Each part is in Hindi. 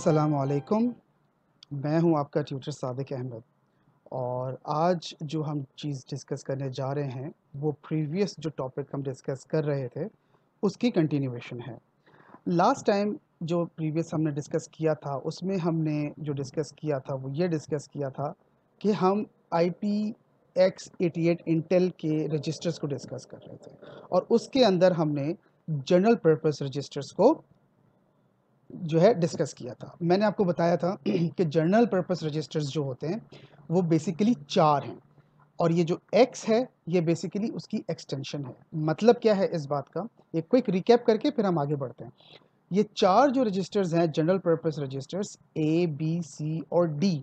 अस्सलामुअलैकुम। मैं हूं आपका ट्यूटर सादिक अहमद और आज जो हम चीज़ डिस्कस करने जा रहे हैं वो प्रीवियस जो टॉपिक हम डिस्कस कर रहे थे उसकी कंटिन्यूएशन है। लास्ट टाइम जो प्रीवियस हमने डिस्कस किया था उसमें हमने जो डिस्कस किया था वो ये डिस्कस किया था कि हम IP-X88 इंटेल के रजिस्टर्स को डिस्कस कर रहे थे और उसके अंदर हमने जनरल पर्पस रजिस्टर्स को जो है डिस्कस किया था। मैंने आपको बताया था कि जनरल पर्पस रजिस्टर्स जो होते हैं वो बेसिकली 4 हैं और ये जो X है ये बेसिकली उसकी एक्सटेंशन है। मतलब क्या है इस बात का, एक क्विक रिकैप करके फिर हम आगे बढ़ते हैं। ये 4 जो रजिस्टर्स हैं general purpose registers A, B, C और D,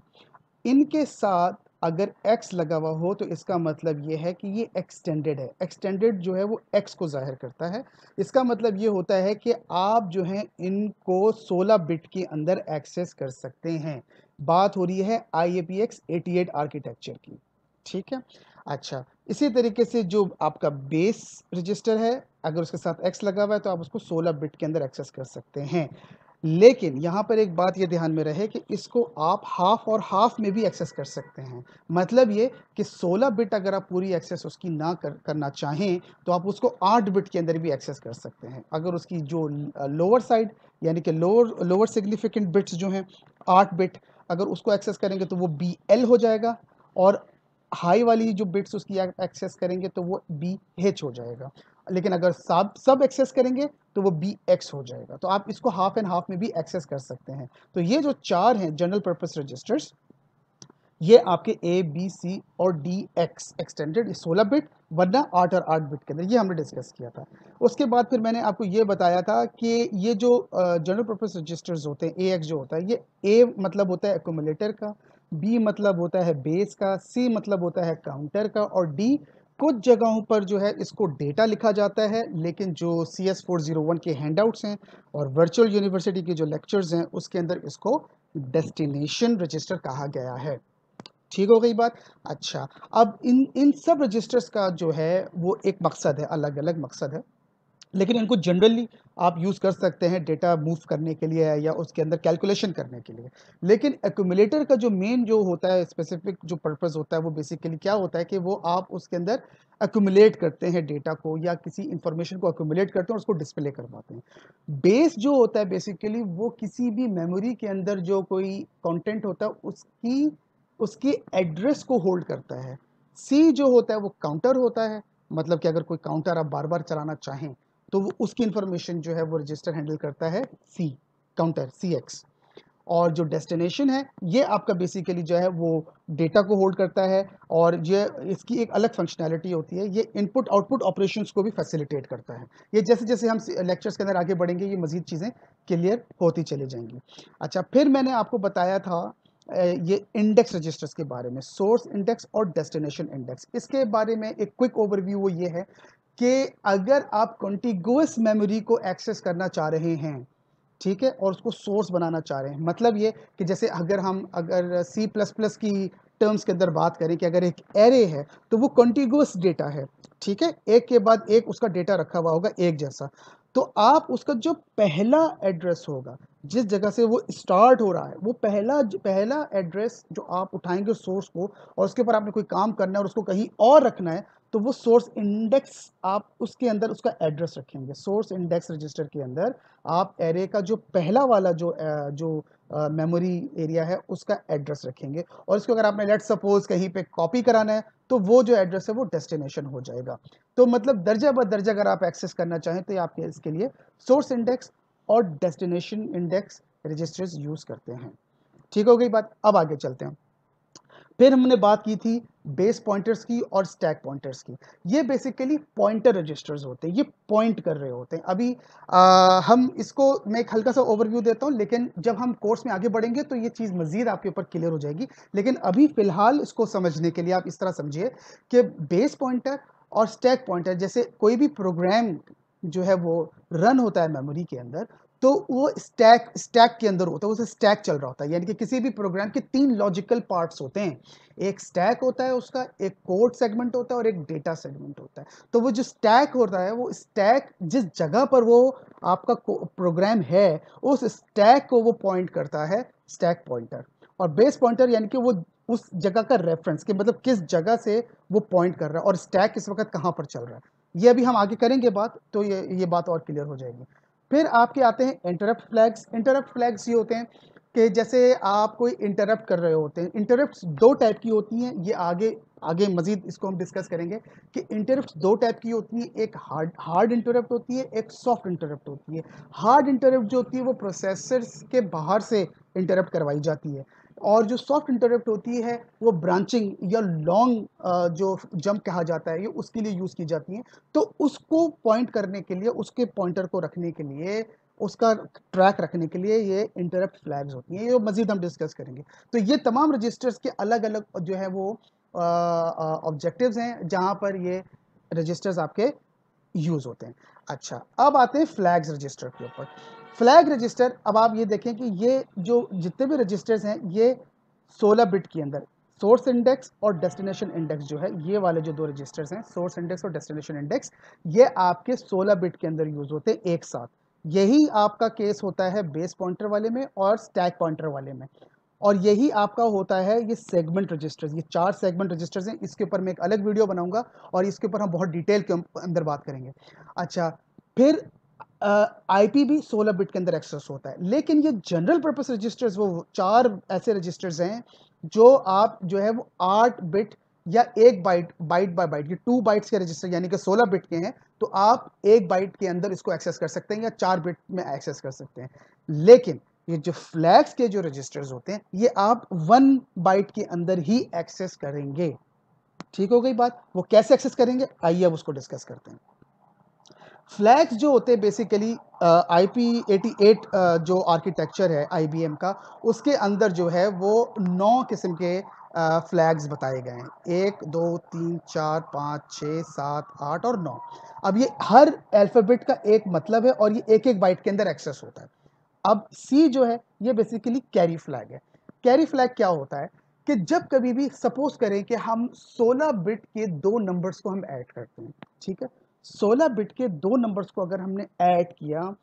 इनके साथ अगर X लगा हुआ हो तो इसका मतलब ये है कि ये एक्सटेंडेड है। एक्सटेंडेड जो है वो X को ज़ाहिर करता है। इसका मतलब ये होता है कि आप जो हैं इनको 16 बिट के अंदर एक्सेस कर सकते हैं। बात हो रही है IAPX88 आर्किटेक्चर की, ठीक है। अच्छा, इसी तरीके से जो आपका बेस रजिस्टर है, अगर उसके साथ X लगा हुआ है तो आप उसको 16 बिट के अंदर एक्सेस कर सकते हैं। लेकिन यहाँ पर एक बात ये ध्यान में रहे कि इसको आप हाफ और हाफ में भी एक्सेस कर सकते हैं। मतलब ये कि 16 बिट अगर आप पूरी एक्सेस उसकी ना करना चाहें तो आप उसको 8 बिट के अंदर भी एक्सेस कर सकते हैं। अगर उसकी जो लोअर साइड यानी कि लोअर लोअर सिग्निफिकेंट बिट्स जो हैं 8 बिट, अगर उसको एक्सेस करेंगे तो वो BL हो जाएगा और हाई वाली जो बिट्स उसकी एक्सेस करेंगे तो वो BH हो जाएगा। लेकिन अगर सब एक्सेस करेंगे तो वो BX हो जाएगा। तो आप इसको हाफ एंड हाफ में भी एक्सेस कर सकते हैं। तो ये जो 4 हैं जनरल पर्पस रजिस्टर्स, ये आपके A, B, C और DX एक्सटेंडेड 16 बिट, वरना 8 और 8 बिट के अंदर, ये हमने डिस्कस किया था। उसके बाद फिर मैंने आपको ये बताया था कि ये जो जनरल पर्पस रजिस्टर्स होते हैं, AX जो होता है, ये A मतलब होता है एक्यूमुलेटर का, B मतलब होता है बेस का, C मतलब होता है काउंटर का और D कुछ जगहों पर जो है इसको डेटा लिखा जाता है, लेकिन जो CS401 के हैंडआउट्स हैं और वर्चुअल यूनिवर्सिटी के जो लेक्चर्स हैं उसके अंदर इसको डेस्टिनेशन रजिस्टर कहा गया है। ठीक हो गई बात। अच्छा, अब इन इन सब रजिस्टर्स का जो है वो एक मकसद है, अलग अलग मकसद है, लेकिन इनको जनरली आप यूज़ कर सकते हैं डेटा मूव करने के लिए या उसके अंदर कैलकुलेशन करने के लिए। लेकिन एक्यूमुलेटर का जो मेन जो होता है, स्पेसिफिक जो पर्पस होता है, वो बेसिकली क्या होता है कि वो आप उसके अंदर एक्यूमुलेट करते हैं डेटा को या किसी इंफॉर्मेशन को एक्यूमुलेट करते हैं और उसको डिस्प्ले करवाते हैं। बेस जो होता है बेसिकली वो किसी भी मेमोरी के अंदर जो कोई कंटेंट होता है उसकी उसकी एड्रेस को होल्ड करता है। सी जो होता है वो काउंटर होता है, मतलब कि अगर कोई काउंटर आप बार बार चलाना चाहें तो वो उसकी इंफॉर्मेशन जो है वो रजिस्टर हैंडल करता है सी, काउंटर CX। और जो डेस्टिनेशन है ये आपका बेसिकली जो है वो डेटा को होल्ड करता है और ये इसकी एक अलग फंक्शनैलिटी होती है, ये इनपुट आउटपुट ऑपरेशंस को भी फैसिलिटेट करता है। ये जैसे जैसे हम लेक्चर्स के अंदर आगे बढ़ेंगे ये मज़ीद चीज़ें क्लियर होती चली जाएंगी। अच्छा, फिर मैंने आपको बताया था ये इंडेक्स रजिस्टर्स के बारे में, सोर्स इंडेक्स और डेस्टिनेशन इंडेक्स। इसके बारे में एक क्विक ओवरव्यू वो ये है कि अगर आप कॉन्टिगुअस मेमोरी को एक्सेस करना चाह रहे हैं, ठीक है, और उसको सोर्स बनाना चाह रहे हैं, मतलब ये कि जैसे अगर C++ की टर्म्स के अंदर बात करें कि अगर एक एरे है तो वो कॉन्टिगुअस डेटा है, ठीक है, एक के बाद एक उसका डेटा रखा हुआ होगा एक जैसा। तो आप उसका जो पहला एड्रेस होगा, जिस जगह से वो स्टार्ट हो रहा है, वो पहला एड्रेस जो आप उठाएंगे सोर्स को और उसके ऊपर आपने कोई काम करना है और उसको कहीं और रखना है, तो वो सोर्स इंडेक्स आप उसके अंदर उसका एड्रेस रखेंगे। सोर्स इंडेक्स रजिस्टर के अंदर आप एरे का जो पहला वाला जो मेमोरी एरिया है उसका एड्रेस रखेंगे और इसको अगर आपने लेट सपोज कहीं पे कॉपी कराना है तो वो जो एड्रेस है वो डेस्टिनेशन हो जाएगा। तो मतलब दर्जा ब दर्जा अगर आप एक्सेस करना चाहें तो आप इसके लिए सोर्स इंडेक्स और डेस्टिनेशन इंडेक्स रजिस्टर्स यूज करते हैं। ठीक हो गई बात, अब आगे चलते हैं। फिर हमने बात की थी बेस पॉइंटर्स की और स्टैक पॉइंटर्स की। ये बेसिकली पॉइंटर रजिस्टर्स होते हैं, ये पॉइंट कर रहे होते हैं। अभी हम इसको मैं एक हल्का सा ओवरव्यू देता हूँ, लेकिन जब हम कोर्स में आगे बढ़ेंगे तो ये चीज़ मज़ीद आपके ऊपर क्लियर हो जाएगी। लेकिन अभी फ़िलहाल इसको समझने के लिए आप इस तरह समझिए कि बेस पॉइंटर और स्टैक पॉइंटर, जैसे कोई भी प्रोग्राम जो है वो रन होता है मेमोरी के अंदर, तो वो स्टैक के अंदर होता है, उसे स्टैक चल रहा होता है। यानी कि किसी भी प्रोग्राम के 3 लॉजिकल पार्ट्स होते हैं, एक स्टैक होता है उसका, एक कोड सेगमेंट होता है और एक डेटा सेगमेंट होता है। तो वो जो स्टैक होता है, वो स्टैक जिस जगह पर वो आपका प्रोग्राम है, उस स्टैक को वो पॉइंट करता है स्टैक पॉइंटर, और बेस पॉइंटर यानी कि वो उस जगह का रेफरेंस, कि मतलब किस जगह से वो पॉइंट कर रहा है और स्टैक इस वक्त कहाँ पर चल रहा है। ये अभी हम आगे करेंगे बात, तो ये बात और क्लियर हो जाएगी। फिर आपके आते हैं इंटरप्ट फ्लैग्स। इंटरप्ट फ्लैग्स ये होते हैं कि जैसे आप कोई इंटरप्ट कर रहे होते हैं। इंटरप्ट्स 2 टाइप की होती हैं, ये आगे आगे मजीद इसको हम डिस्कस करेंगे कि इंटरप्ट्स 2 टाइप की होती हैं, एक हार्ड इंटरप्ट होती है, एक सॉफ्ट इंटरप्ट होती है। हार्ड इंटरप्ट जो होती है वो प्रोसेसर्स के बाहर से इंटरप्ट करवाई जाती है, और जो सॉफ्ट इंटरप्ट होती है वो ब्रांचिंग या लॉन्ग जो जंप कहा जाता है, ये उसके लिए यूज़ की जाती हैं। तो उसको पॉइंट करने के लिए, उसके पॉइंटर को रखने के लिए, उसका ट्रैक रखने के लिए ये इंटरप्ट फ्लैग्स होती हैं, ये मज़ीद हम डिस्कस करेंगे। तो ये तमाम रजिस्टर्स के अलग-अलग जो है वो ऑब्जेक्टिव्स हैं, जहाँ पर ये रजिस्टर्स आपके यूज़ होते हैं। अच्छा, अब आते हैं फ्लैग्स रजिस्टर के ऊपर। फ्लैग रजिस्टर, अब आप ये देखें कि ये जो जितने भी रजिस्टर्स हैं, ये 16 बिट के अंदर, सोर्स इंडेक्स और डेस्टिनेशन इंडेक्स जो है, ये वाले जो 2 रजिस्टर्स हैं, सोर्स इंडेक्स और डेस्टिनेशन इंडेक्स, ये आपके 16 बिट के अंदर यूज़ होते हैं एक साथ। यही आपका केस होता है बेस पॉइंटर वाले में और स्टैक पॉइंटर वाले में, और यही आपका होता है ये सेगमेंट रजिस्टर्स। ये 4 सेगमेंट रजिस्टर्स हैं, इसके ऊपर मैं एक अलग वीडियो बनाऊंगा और इसके ऊपर हम बहुत डिटेल के अंदर बात करेंगे। अच्छा, फिर आईपी भी 16 बिट के अंदर एक्सेस होता है, लेकिन ये जनरल पर्पस रजिस्टर्स वो 4 ऐसे रजिस्टर्स हैं जो आप जो है वो 8 बिट या 1 बाइट बाय बाइट, ये 2 बाइट्स के रजिस्टर यानी कि 16 बिट के हैं, तो आप 1 बाइट के अंदर इसको एक्सेस कर सकते हैं या 4 बिट में एक्सेस कर सकते हैं। लेकिन ये जो फ्लैग्स के जो रजिस्टर्स होते हैं, ये आप 1 बाइट के अंदर ही एक्सेस करेंगे। ठीक हो गई बात? वो कैसे एक्सेस करेंगे, आइए अब उसको डिस्कस करते हैं। फ्लैग्स जो होते हैं बेसिकली IP88 जो आर्किटेक्चर है IBM का, उसके अंदर जो है वो 9 किस्म के फ्लैग्स बताए गए हैं। 1 2 3 4 5 6 7 8 और 9। अब ये हर अल्फ़ाबेट का एक मतलब है और ये एक एक बाइट के अंदर एक्सेस होता है। अब C जो है ये बेसिकली कैरी फ्लैग है। कैरी फ्लैग क्या होता है कि जब कभी भी सपोज करें कि हम 16 बिट के 2 नंबर्स को हम ऐड करते हैं, ठीक है, 16 बिट के 2 नंबर्स को अगर हमने ऐड किया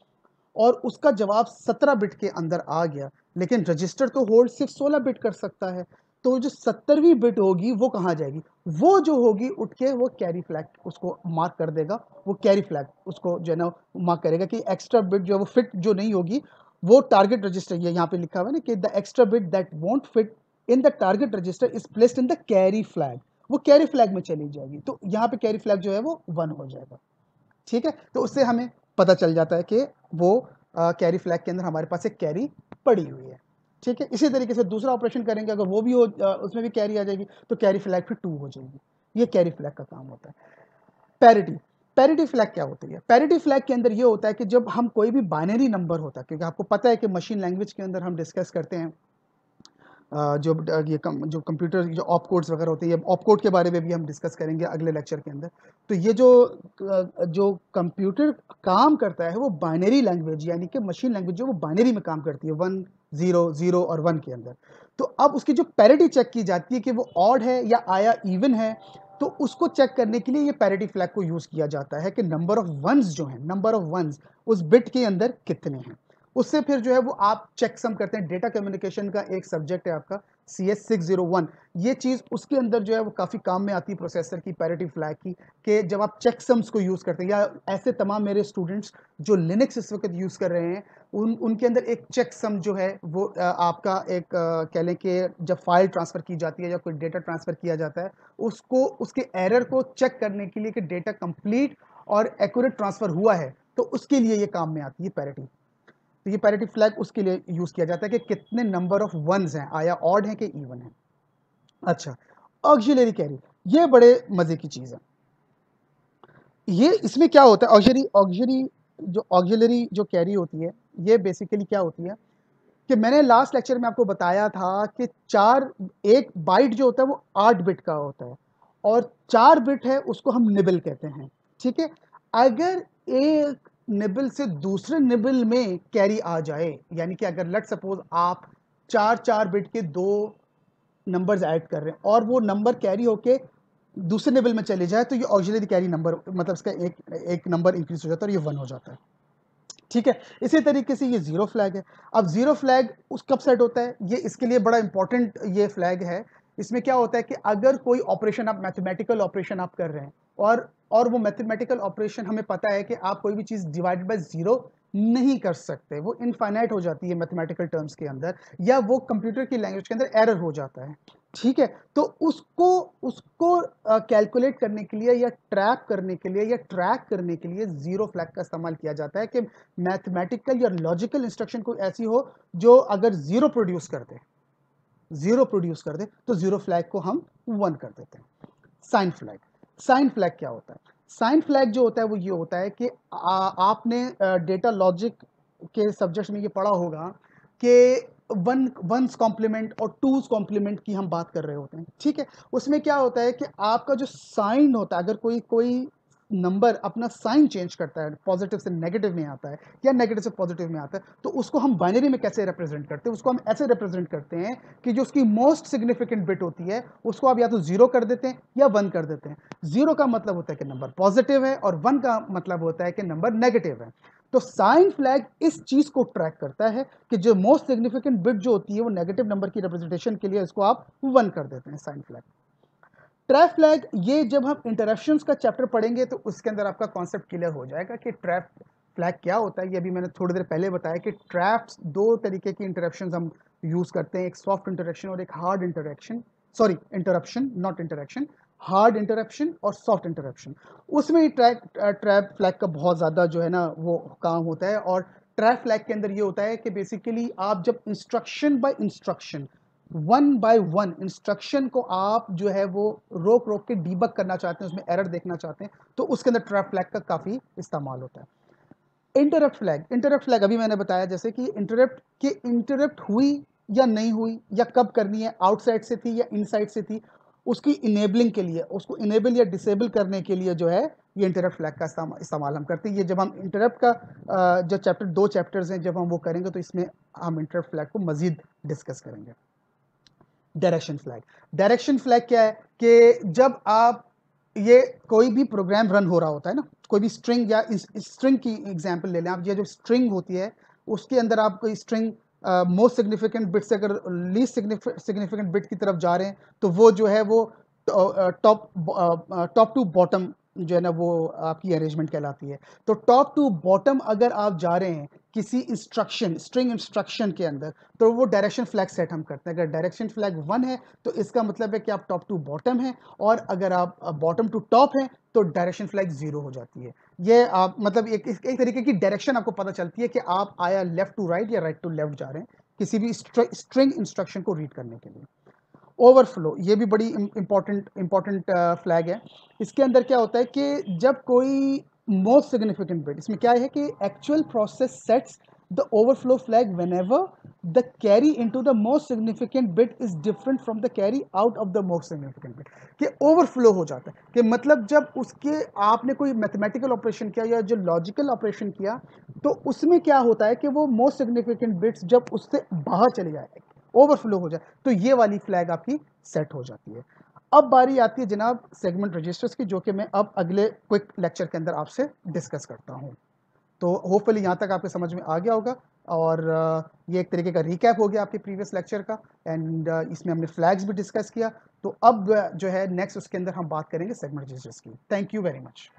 और उसका जवाब 17 बिट के अंदर आ गया, लेकिन रजिस्टर तो होल्ड सिर्फ 16 बिट कर सकता है, तो जो 70वीं बिट होगी वो कहाँ जाएगी, वो जो होगी उठ के वो कैरी फ्लैग उसको मार्क कर देगा। वो कैरी फ्लैग उसको जो है ना मार्क करेगा कि एक्स्ट्रा बिट जो है वो फिट जो नहीं होगी, वो टारगेट रजिस्टर, ये यहाँ पे लिखा हुआ है ना कि the extra bit that won't fit in the target register is placed in the carry flag, वो कैरी फ्लैग में चली जाएगी। तो यहाँ पे कैरी फ्लैग जो है वो 1 हो जाएगा। ठीक है, तो उससे हमें पता चल जाता है कि वो कैरी फ्लैग के अंदर हमारे पास एक कैरी पड़ी हुई है। ठीक है, इसी तरीके से दूसरा ऑपरेशन करेंगे, अगर वो भी हो उसमें भी कैरी आ जाएगी, तो कैरी फ्लैग फिर 2 हो जाएगी। ये कैरी फ्लैग का काम होता है। पैरिटी, पैरिटी फ्लैग क्या होती है? पैरिटी फ्लैग के अंदर ये होता है कि जब हम कोई भी बाइनरी नंबर होता है, क्योंकि आपको पता है कि मशीन लैंग्वेज के अंदर हम डिस्कस करते हैं जो कंप्यूटर जो ऑप कोड्स वगैरह होते हैं, ये ऑप कोड के बारे में भी हम डिस्कस करेंगे अगले लेक्चर के अंदर। तो ये जो कंप्यूटर काम करता है वो बाइनरी लैंग्वेज यानी कि मशीन लैंग्वेज जो वो बाइनरी में काम करती है, 1 0 0 और 1 के अंदर। तो अब उसकी जो पैरिटी चेक की जाती है कि वो ऑड है या आया इवन है, तो उसको चेक करने के लिए ये पैरिटी फ्लैग को यूज़ किया जाता है कि नंबर ऑफ वंस जो हैं, नंबर ऑफ वंस उस बिट के अंदर कितने हैं। उससे फिर जो है वो आप चेक सम करते हैं। डेटा कम्युनिकेशन का एक सब्जेक्ट है आपका CS601, ये चीज़ उसके अंदर जो है वो काफ़ी काम में आती है प्रोसेसर की पैरिटी फ्लैग की, कि जब आप चेक सम्स को यूज़ करते हैं, या ऐसे तमाम मेरे स्टूडेंट्स जो लिनक्स इस वक्त यूज़ कर रहे हैं, उनके अंदर एक चेक सम जो है वो आपका एक कह लें कि जब फाइल ट्रांसफ़र की जाती है या कोई डेटा ट्रांसफ़र किया जाता है, उसको उसके एरर को चेक करने के लिए कि डेटा कंप्लीट और एक्यूरेट ट्रांसफ़र हुआ है, तो उसके लिए ये काम में आती है पैरिटी। तो ये पैरिटी फ्लैग उसके लिए यूज़ किया जाता है कि कितने नंबर ऑफ वंस हैं, आया ऑड है कि इवन है। अच्छा, ऑक्सिलरी कैरी, ये बड़े मज़े की चीज़ है। ये इसमें क्या होता है, ऑक्सिलरी जो कैरी होती है, ये बेसिकली क्या होती है कि मैंने लास्ट लेक्चर में आपको बताया था कि 1 बाइट जो होता है वो 8 बिट का होता है, और 4 बिट है उसको हम निबल कहते हैं। ठीक है, अगर एक निबल से दूसरे निबल में कैरी आ जाए, यानी कि अगर लेट सपोज आप 4 बिट के 2 नंबर्स ऐड कर रहे हैं और वो नंबर कैरी होके दूसरे निबल में चले जाए, तो ये ऑक्सिलरी कैरी नंबर, मतलब इसका एक नंबर इंक्रीज हो जाता है और ये 1 हो जाता है। ठीक है, इसी तरीके से ये जीरो फ्लैग है। अब जीरो फ्लैग उस कब सेट होता है, ये इसके लिए बड़ा इंपॉर्टेंट ये फ्लैग है। इसमें क्या होता है कि अगर कोई ऑपरेशन, आप मैथमेटिकल ऑपरेशन आप कर रहे हैं और वो मैथमेटिकल ऑपरेशन हमें पता है कि आप कोई भी चीज डिवाइड बाय जीरो नहीं कर सकते, वो इनफाइनाइट हो जाती है मैथमेटिकल टर्म्स के अंदर, या वो कंप्यूटर की लैंग्वेज के अंदर एरर हो जाता है। ठीक है, तो उसको उसको कैलकुलेट करने के लिए या ट्रैप करने के लिए या ट्रैक करने के लिए जीरो फ्लैग का इस्तेमाल किया जाता है कि मैथमेटिकल या लॉजिकल इंस्ट्रक्शन कोई ऐसी हो जो अगर जीरो प्रोड्यूस कर दे तो जीरो फ्लैग को हम 1 कर देते हैं। साइन फ्लैग क्या होता है? साइन फ्लैग जो होता है वो ये होता है कि आपने डेटा लॉजिक के सब्जेक्ट में ये पढ़ा होगा कि वंस कॉम्प्लीमेंट और टूज कॉम्प्लीमेंट की हम बात कर रहे होते हैं। ठीक है, उसमें क्या होता है कि आपका जो साइन होता है, अगर कोई नंबर अपना साइन चेंज करता है, पॉजिटिव से नेगेटिव में आता है या नेगेटिव से पॉजिटिव में आता है, तो उसको हम बाइनरी में कैसे रिप्रेजेंट करते हैं? उसको हम ऐसे रिप्रेजेंट करते हैं कि जो उसकी मोस्ट सिग्निफिकेंट बिट होती है उसको आप या तो 0 कर देते हैं या 1 कर देते हैं। 0 का मतलब होता है कि नंबर पॉजिटिव है और 1 का मतलब होता है कि नंबर नेगेटिव है। तो साइन फ्लैग इस चीज को ट्रैक करता है कि जो मोस्ट सिग्निफिकेंट बिट जो होती है वो नेगेटिव नंबर की रिप्रेजेंटेशन के लिए इसको आप 1 कर देते हैं, साइन फ्लैग। ट्रैप फ्लैग, ये जब हम इंटरप्शंस का चैप्टर पढ़ेंगे तो उसके अंदर आपका कॉन्सेप्ट क्लियर हो जाएगा कि ट्रैप फ्लैग क्या होता है। ये अभी मैंने थोड़ी देर पहले बताया कि ट्रैप्स 2 तरीके की इंटरप्शंस हम यूज करते हैं, एक सॉफ्ट इंटरप्शन और एक hard interruption, sorry interruption not interruption, hard interruption और सॉफ्ट इंटरप्शन। उसमें ट्रैप फ्लैग का बहुत ज़्यादा जो है ना वो काम होता है। और ट्रैप फ्लैग के अंदर ये होता है कि बेसिकली आप जब instruction by instruction, 1 by 1 instruction को आप जो है वो रोक रोक के डीबग करना चाहते हैं, उसमें एरर देखना चाहते हैं, तो उसके अंदर ट्रैप फ्लैग का काफ़ी इस्तेमाल होता है। इंटरप्ट फ्लैग अभी मैंने बताया जैसे कि इंटरप्ट हुई या नहीं हुई या कब करनी है, आउटसाइड से थी या इनसाइड से थी, उसकी इनेबलिंग के लिए, उसको इनेबल या डिसेबल करने के लिए जो है ये इंटरप्ट फ्लैग का इस्तेमाल हम करते हैं। ये जब हम इंटरप्ट का जो चैप्टर 2 चैप्टर्स हैं जब हम वो करेंगे तो इसमें हम इंटरप्ट फ्लैग को मजीद डिस्कस करेंगे। डायरेक्शन फ्लैग क्या है कि जब आप ये कोई भी प्रोग्राम रन हो रहा होता है ना, कोई भी स्ट्रिंग या स्ट्रिंग की एग्जांपल ले लें आप, ये जो स्ट्रिंग होती है उसके अंदर आप कोई स्ट्रिंग मोस्ट सिग्निफिकेंट बिट से अगर लीस्ट सिग्निफिकेंट बिट की तरफ जा रहे हैं तो वो जो है वो टॉप टू बॉटम जो है ना वो आपकी अरेंजमेंट कहलाती है। तो टॉप टू बॉटम अगर आप जा रहे हैं किसी इंस्ट्रक्शन, स्ट्रिंग इंस्ट्रक्शन के अंदर, तो वो डायरेक्शन फ्लैग सेट हम करते हैं। अगर डायरेक्शन फ्लैग 1 है तो इसका मतलब है कि आप टॉप टू बॉटम हैं, और अगर आप बॉटम टू टॉप हैं तो डायरेक्शन फ्लैग 0 हो जाती है। ये आप मतलब एक तरीके की डायरेक्शन आपको पता चलती है कि आप आया लेफ्ट टू राइट या राइट टू लेफ्ट जा रहे हैं किसी भी स्ट्रिंग इंस्ट्रक्शन को रीड करने के लिए। ओवरफ्लो, ये भी बड़ी इंपॉर्टेंट फ्लैग है। इसके अंदर क्या होता है कि जब कोई मोस्ट सिग्निफिकेंट बिट, इसमें क्या है कि actual process sets the overflow flag whenever the carry into the most significant bit is different from the carry out of the most significant bit. कि ओवरफ्लो हो जाता है कि मतलब जब उसके आपने कोई मैथमेटिकल ऑपरेशन किया या जो लॉजिकल ऑपरेशन किया तो उसमें क्या होता है कि वो मोस्ट सिग्निफिकेंट बिट्स जब उससे बाहर चले जाए, ओवरफ्लो हो जाए, तो ये वाली फ्लैग आपकी सेट हो जाती है। अब बारी आती है जनाब सेगमेंट रजिस्टर्स की, जो कि मैं अब अगले क्विक लेक्चर के अंदर आपसे डिस्कस करता हूँ। तो होपफुली यहाँ तक आपके समझ में आ गया होगा, और ये एक तरीके का रिकैप हो गया आपके प्रीवियस लेक्चर का। एंड इसमें हमने फ्लैग्स भी डिस्कस किया। तो अब जो है नेक्स्ट उसके अंदर हम बात करेंगे सेगमेंट रजिस्टर्स की। Thank you very much.